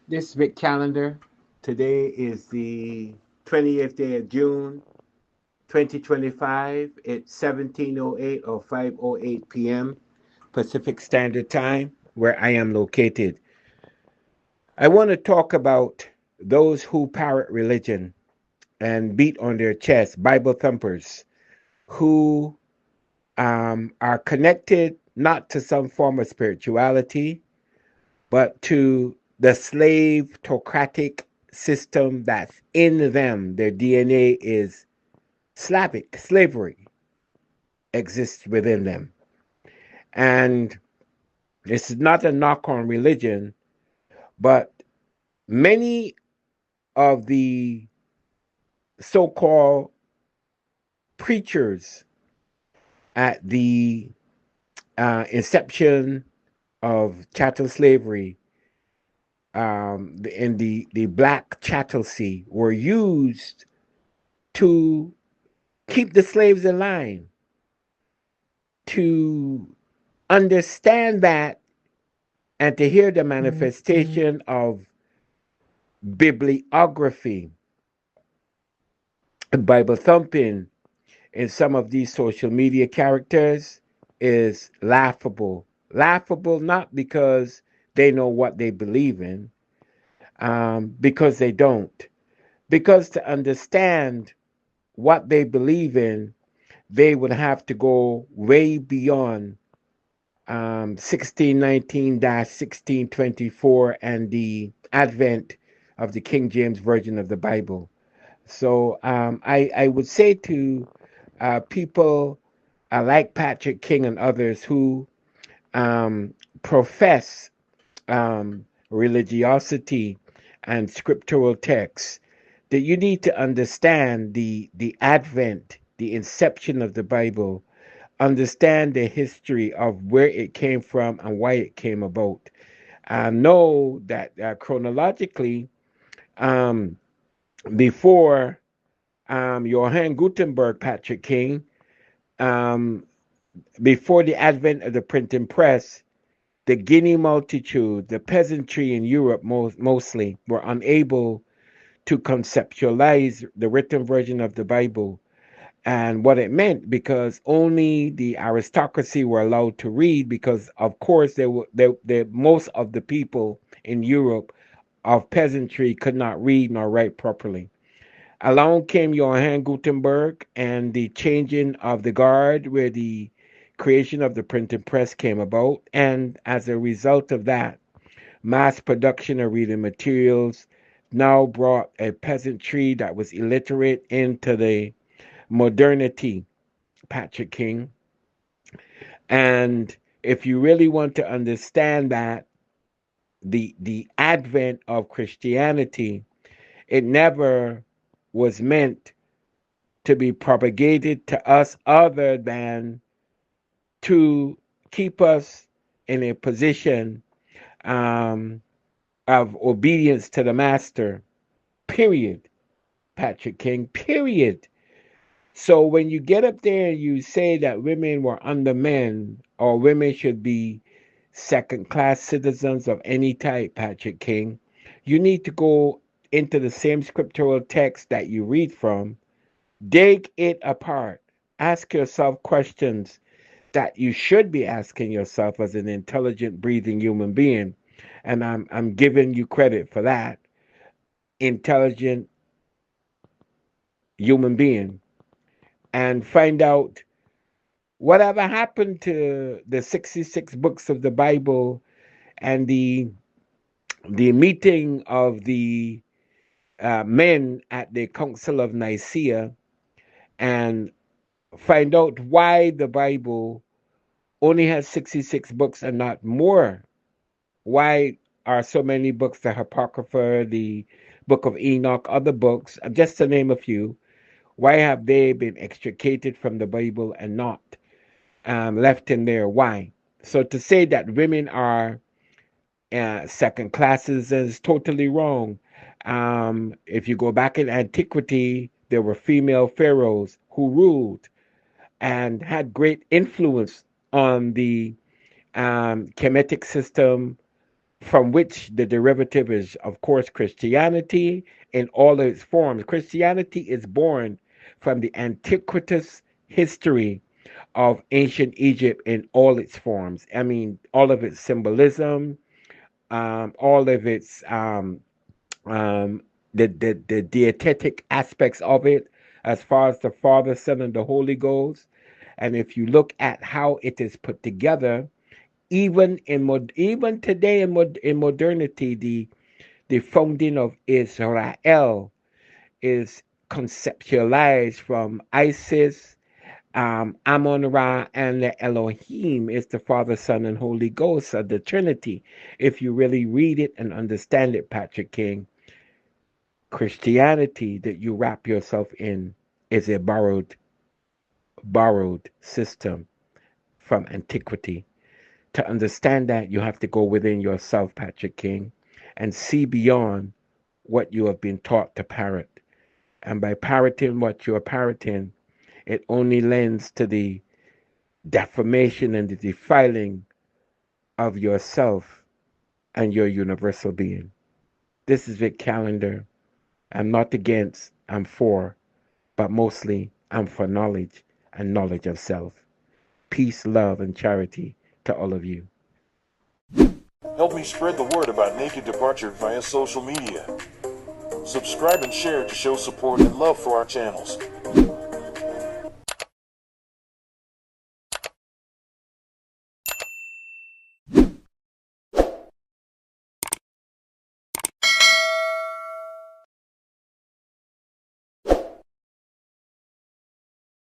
This is Vic Callender. Today is the 20th day of June, 2025. It's 17:08 or 5:08 p.m. Pacific Standard Time, where I am located. I want to talk about those who parrot religion and beat on their chest, Bible thumpers, who are connected not to some form of spirituality, but to the slave autocratic system that's in them. Their DNA is Slavic, slavery exists within them. And this is not a knock on religion, but many of the so called preachers at the inception of chattel slavery in the black chattelcy were used to keep the slaves in line, to understand that and to hear the manifestation of bibliography, Bible thumping in some of these social media characters is laughable. Laughable not because they know what they believe in, because they don't. Because to understand what they believe in, they would have to go way beyond 1619 1624 and the advent of the King James Version of the Bible. So I would say to people like Patrick King and others who profess religiosity and scriptural texts that you need to understand the advent, the inception of the Bible, understand the history of where it came from and why it came about. Know that chronologically, um, before Johann Gutenberg, Patrick King, um, before the advent of the printing press, the Guinea multitude, the peasantry in Europe mostly, were unable to conceptualize the written version of the Bible and what it meant because only the aristocracy were allowed to read because of course most of the people in Europe of peasantry could not read nor write properly. Along came Johann Gutenberg and the changing of the guard where the creation of the printing press came about, and as a result of that, mass production of reading materials now brought a peasantry that was illiterate into the modernity, Patrick King. And if you really want to understand that, the advent of Christianity, it never was meant to be propagated to us other than to keep us in a position um, of obedience to the master, period, Patrick King, period. So when you get up there and you say that women were under men or women should be second class citizens of any type, Patrick King, you need to go into the same scriptural text that you read from, dig it apart, ask yourself questions that you should be asking yourself as an intelligent, breathing human being. And I'm giving you credit for that. Intelligent human being. And find out whatever happened to the 66 books of the Bible and the meeting of the men at the Council of Nicaea, and find out why the Bible only has 66 books and not more. Why are so many books, the Apocrypha, the Book of Enoch, other books, just to name a few, why have they been extricated from the Bible and not left in there? Why? So to say that women are second classes is totally wrong. If you go back in antiquity, there were female pharaohs who ruled and had great influence on the Kemetic system, from which the derivative is, of course, Christianity in all of its forms. Christianity is born from the antiquitous history of ancient Egypt in all its forms. I mean, all of its symbolism, all of its um, the dietetic aspects of it, as far as the Father, Son, and the Holy Ghost. And if you look at how it is put together, even today in modernity, the founding of Israel is conceptualized from Isis, Amon Ra, and the Elohim is the Father, Son, and Holy Ghost of the Trinity. If you really read it and understand it, Patrick King, Christianity that you wrap yourself in is a borrowed system from antiquity. To understand that, you have to go within yourself, Patrick King, and see beyond what you have been taught to parrot. And by parroting what you are parroting, it only lends to the defamation and the defiling of yourself and your universal being. This is Vic Callender. I'm not against, I'm for, but mostly I'm for knowledge and knowledge of self. Peace, love, and charity to all of you. Help me spread the word about Naked Departure via social media. Subscribe and share to show support and love for our channels.